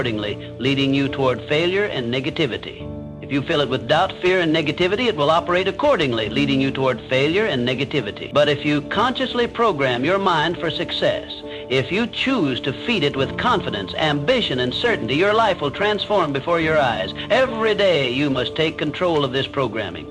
accordingly, leading you toward failure and negativity. If you fill it with doubt, fear, and negativity, it will operate accordingly, leading you toward failure and negativity. But if you consciously program your mind for success, if you choose to feed it with confidence, ambition, and certainty, your life will transform before your eyes. Every day you must take control of this programming.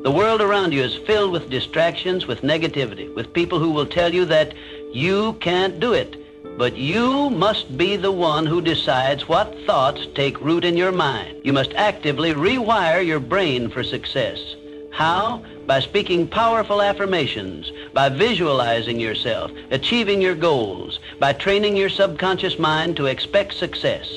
The world around you is filled with distractions, with negativity, with people who will tell you that you can't do it. But you must be the one who decides what thoughts take root in your mind. You must actively rewire your brain for success. How? By speaking powerful affirmations, by visualizing yourself, achieving your goals, by training your subconscious mind to expect success.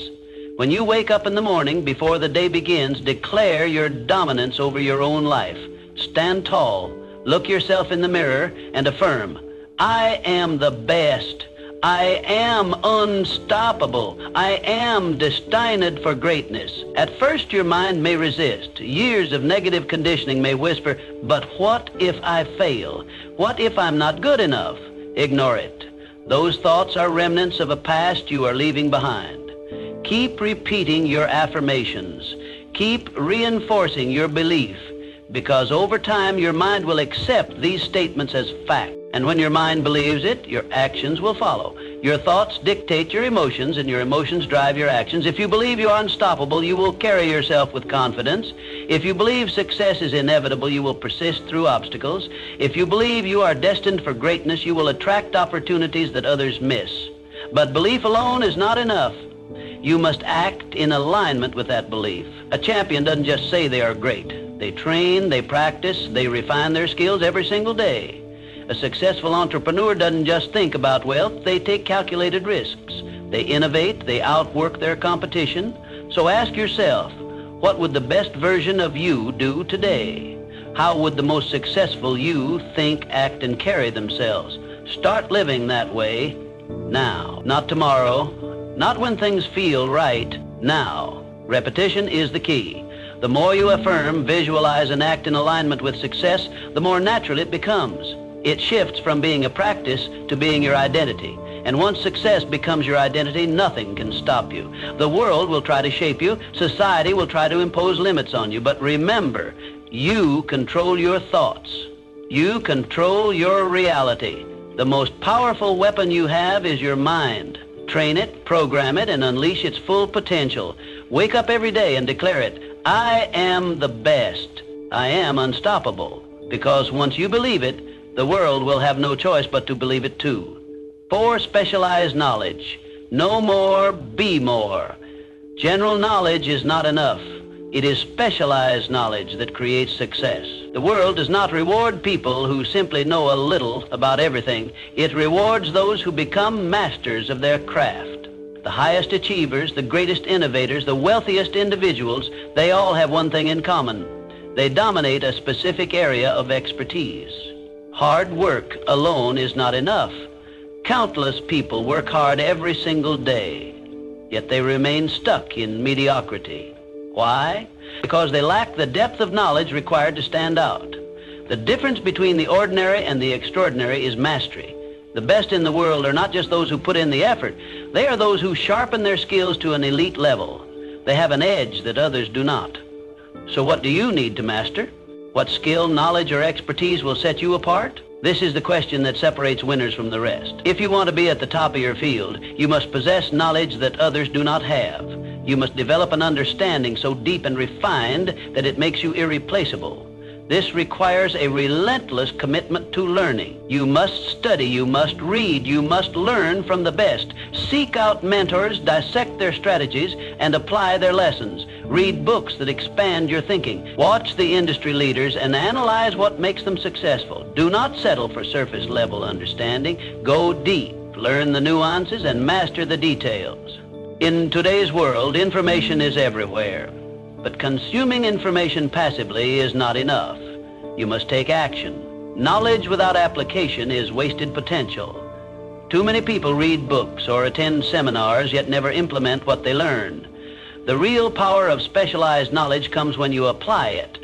When you wake up in the morning before the day begins, declare your dominance over your own life. Stand tall, look yourself in the mirror, and affirm, I am the best. I am unstoppable. I am destined for greatness. At first your mind may resist. Years of negative conditioning may whisper, but what if I fail? What if I'm not good enough? Ignore it. Those thoughts are remnants of a past you are leaving behind. Keep repeating your affirmations. Keep reinforcing your belief, because over time your mind will accept these statements as fact. And when your mind believes it, your actions will follow. Your thoughts dictate your emotions, and your emotions drive your actions. If you believe you are unstoppable, you will carry yourself with confidence. If you believe success is inevitable, you will persist through obstacles. If you believe you are destined for greatness, you will attract opportunities that others miss. But belief alone is not enough. You must act in alignment with that belief. A champion doesn't just say they are great. They train, they practice, they refine their skills every single day. A successful entrepreneur doesn't just think about wealth, they take calculated risks. They innovate, they outwork their competition. So ask yourself, what would the best version of you do today? How would the most successful you think, act, and carry themselves? Start living that way now. Not tomorrow, not when things feel right, now. Repetition is the key. The more you affirm, visualize, and act in alignment with success, the more natural it becomes. It shifts from being a practice to being your identity. And once success becomes your identity, nothing can stop you. The world will try to shape you. Society will try to impose limits on you. But remember, you control your thoughts. You control your reality. The most powerful weapon you have is your mind. Train it, program it, and unleash its full potential. Wake up every day and declare it. I am the best. I am unstoppable. Because once you believe it, the world will have no choice but to believe it too. 4, specialized knowledge. Know more, be more. General knowledge is not enough. It is specialized knowledge that creates success. The world does not reward people who simply know a little about everything. It rewards those who become masters of their craft. The highest achievers, the greatest innovators, the wealthiest individuals, they all have one thing in common. They dominate a specific area of expertise. Hard work alone is not enough. Countless people work hard every single day, yet they remain stuck in mediocrity. Why? Because they lack the depth of knowledge required to stand out. The difference between the ordinary and the extraordinary is mastery. The best in the world are not just those who put in the effort. They are those who sharpen their skills to an elite level. They have an edge that others do not. So what do you need to master? What skill, knowledge, or expertise will set you apart? This is the question that separates winners from the rest. If you want to be at the top of your field, you must possess knowledge that others do not have. You must develop an understanding so deep and refined that it makes you irreplaceable. This requires a relentless commitment to learning. You must study, you must read, you must learn from the best. Seek out mentors, dissect their strategies, and apply their lessons. Read books that expand your thinking. Watch the industry leaders and analyze what makes them successful. Do not settle for surface-level understanding. Go deep, learn the nuances, and master the details. In today's world, information is everywhere. But consuming information passively is not enough. You must take action. Knowledge without application is wasted potential. Too many people read books or attend seminars yet never implement what they learn. The real power of specialized knowledge comes when you apply it.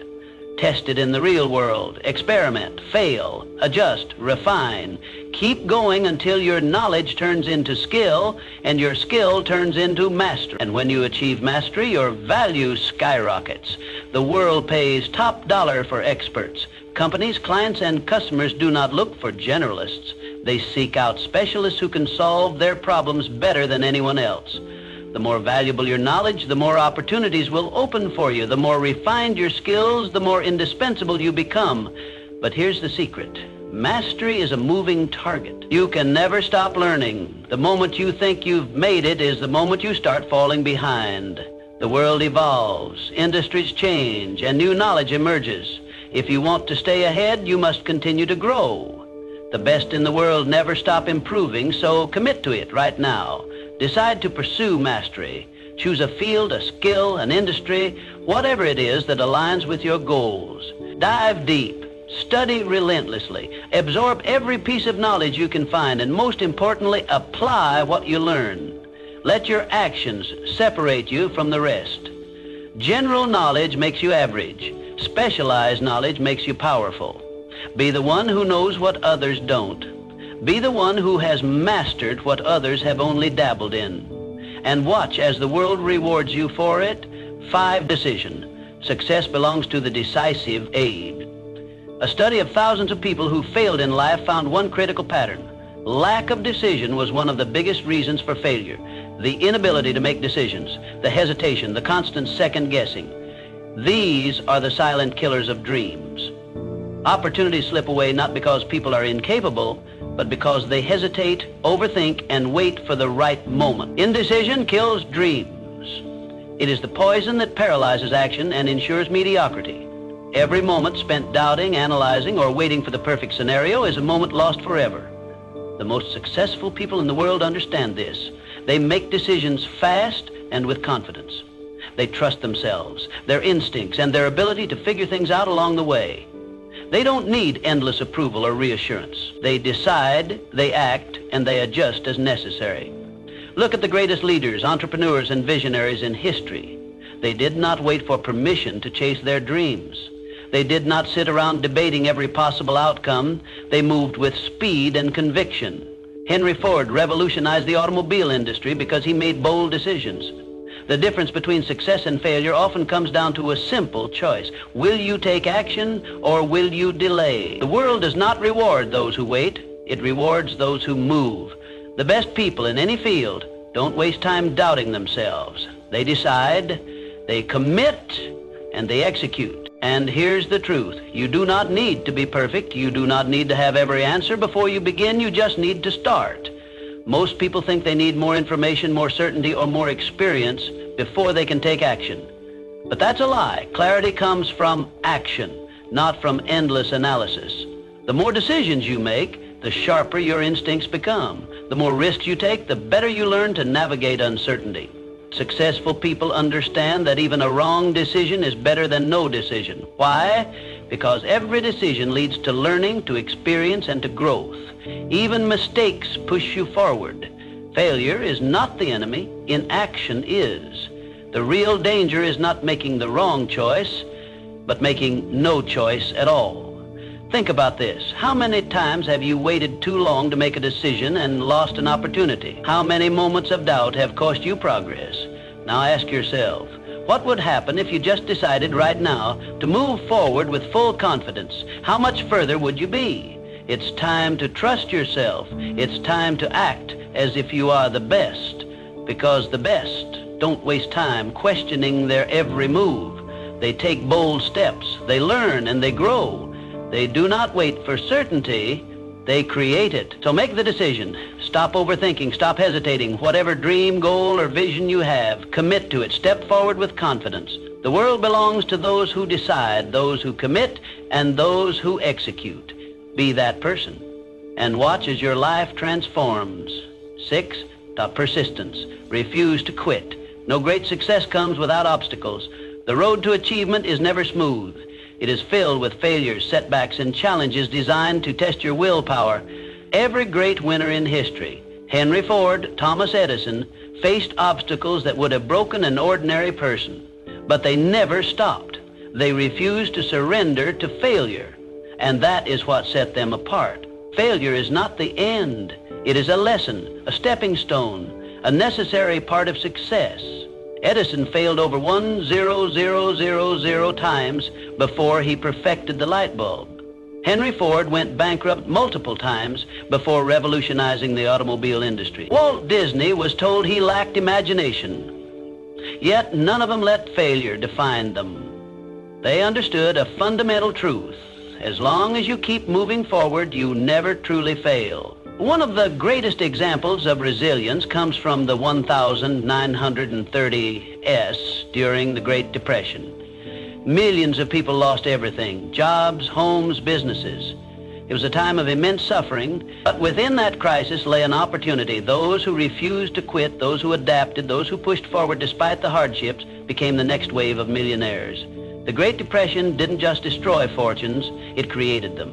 Test it in the real world. Experiment, fail, adjust, refine. Keep going until your knowledge turns into skill and your skill turns into mastery. And when you achieve mastery, your value skyrockets. The world pays top dollar for experts. Companies, clients, and customers do not look for generalists. They seek out specialists who can solve their problems better than anyone else. The more valuable your knowledge, the more opportunities will open for you. The more refined your skills, the more indispensable you become. But here's the secret. Mastery is a moving target. You can never stop learning. The moment you think you've made it is the moment you start falling behind. The world evolves, industries change, and new knowledge emerges. If you want to stay ahead, you must continue to grow. The best in the world never stop improving, so commit to it right now. Decide to pursue mastery. Choose a field, a skill, an industry, whatever it is that aligns with your goals. Dive deep. Study relentlessly. Absorb every piece of knowledge you can find, and most importantly, apply what you learn. Let your actions separate you from the rest. General knowledge makes you average. Specialized knowledge makes you powerful. Be the one who knows what others don't. Be the one who has mastered what others have only dabbled in. And watch as the world rewards you for it. 5 decision. Success belongs to the decisive age. A study of thousands of people who failed in life found one critical pattern. Lack of decision was one of the biggest reasons for failure. The inability to make decisions, the hesitation, the constant second guessing. These are the silent killers of dreams. Opportunities slip away not because people are incapable, but because they hesitate, overthink, and wait for the right moment. Indecision kills dreams. It is the poison that paralyzes action and ensures mediocrity. Every moment spent doubting, analyzing, or waiting for the perfect scenario is a moment lost forever. The most successful people in the world understand this. They make decisions fast and with confidence. They trust themselves, their instincts, and their ability to figure things out along the way. They don't need endless approval or reassurance. They decide, they act, and they adjust as necessary. Look at the greatest leaders, entrepreneurs, and visionaries in history. They did not wait for permission to chase their dreams. They did not sit around debating every possible outcome. They moved with speed and conviction. Henry Ford revolutionized the automobile industry because he made bold decisions. The difference between success and failure often comes down to a simple choice. Will you take action or will you delay? The world does not reward those who wait. It rewards those who move. The best people in any field don't waste time doubting themselves. They decide, they commit, and they execute. And here's the truth. You do not need to be perfect. You do not need to have every answer before you begin. You just need to start. Most people think they need more information, more certainty, or more experience before they can take action. But that's a lie. Clarity comes from action, not from endless analysis. The more decisions you make, the sharper your instincts become. The more risks you take, the better you learn to navigate uncertainty. Successful people understand that even a wrong decision is better than no decision. Why? Because every decision leads to learning, to experience, and to growth. Even mistakes push you forward. Failure is not the enemy. Inaction is. The real danger is not making the wrong choice, but making no choice at all. Think about this. How many times have you waited too long to make a decision and lost an opportunity? How many moments of doubt have cost you progress? Now ask yourself, what would happen if you just decided right now to move forward with full confidence? How much further would you be? It's time to trust yourself. It's time to act as if you are the best, because the best don't waste time questioning their every move. They take bold steps. They learn and they grow. They do not wait for certainty. They create it. So make the decision. Stop overthinking. Stop hesitating. Whatever dream, goal, or vision you have, commit to it. Step forward with confidence. The world belongs to those who decide, those who commit, and those who execute. Be that person and watch as your life transforms. 6, persistence. Refuse to quit. No great success comes without obstacles. The road to achievement is never smooth. It is filled with failures, setbacks, and challenges designed to test your willpower. Every great winner in history, Henry Ford, Thomas Edison, faced obstacles that would have broken an ordinary person. But they never stopped. They refused to surrender to failure, and that is what set them apart. Failure is not the end. It is a lesson, a stepping stone, a necessary part of success. Edison failed over 1,000,000 times before he perfected the light bulb. Henry Ford went bankrupt multiple times before revolutionizing the automobile industry. Walt Disney was told he lacked imagination, yet none of them let failure define them. They understood a fundamental truth. As long as you keep moving forward, you never truly fail. One of the greatest examples of resilience comes from the 1930s during the Great Depression. Millions of people lost everything, jobs, homes, businesses. It was a time of immense suffering, but within that crisis lay an opportunity. Those who refused to quit, those who adapted, those who pushed forward despite the hardships became the next wave of millionaires. The Great Depression didn't just destroy fortunes, it created them.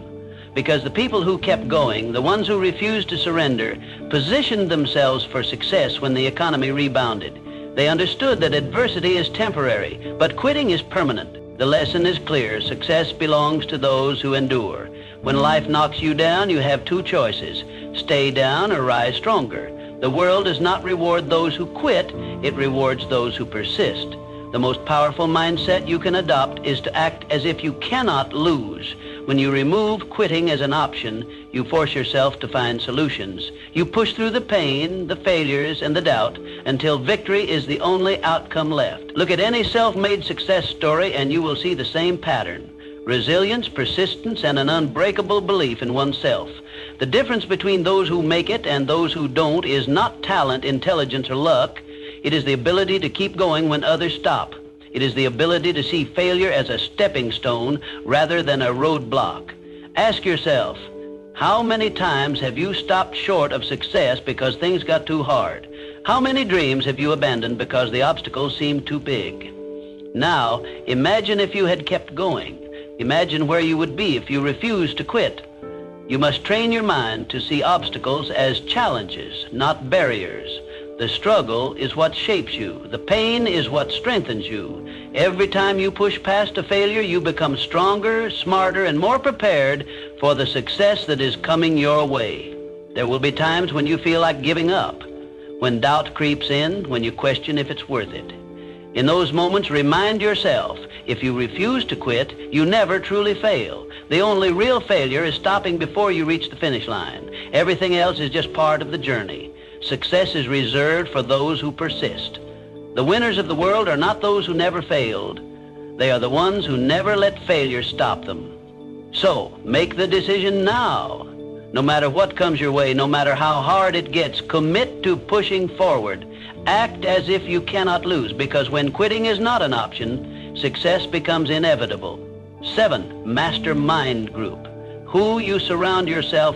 Because the people who kept going, the ones who refused to surrender, positioned themselves for success when the economy rebounded. They understood that adversity is temporary, but quitting is permanent. The lesson is clear. Success belongs to those who endure. When life knocks you down, you have two choices: stay down or rise stronger. The world does not reward those who quit, it rewards those who persist. The most powerful mindset you can adopt is to act as if you cannot lose. When you remove quitting as an option, you force yourself to find solutions. You push through the pain, the failures, and the doubt until victory is the only outcome left. Look at any self-made success story and you will see the same pattern: resilience, persistence, and an unbreakable belief in oneself. The difference between those who make it and those who don't is not talent, intelligence, or luck. It is the ability to keep going when others stop. It is the ability to see failure as a stepping stone rather than a roadblock. Ask yourself, how many times have you stopped short of success because things got too hard? How many dreams have you abandoned because the obstacles seemed too big? Now, imagine if you had kept going. Imagine where you would be if you refused to quit. You must train your mind to see obstacles as challenges, not barriers. The struggle is what shapes you. The pain is what strengthens you. Every time you push past a failure, you become stronger, smarter, and more prepared for the success that is coming your way. There will be times when you feel like giving up, when doubt creeps in, when you question if it's worth it. In those moments, remind yourself, if you refuse to quit, you never truly fail. The only real failure is stopping before you reach the finish line. Everything else is just part of the journey. Success is reserved for those who persist. The winners of the world are not those who never failed. They are the ones who never let failure stop them. So, make the decision now. No matter what comes your way, no matter how hard it gets, commit to pushing forward. Act as if you cannot lose, because when quitting is not an option, success becomes inevitable. 7, Mastermind Group. Who you surround yourself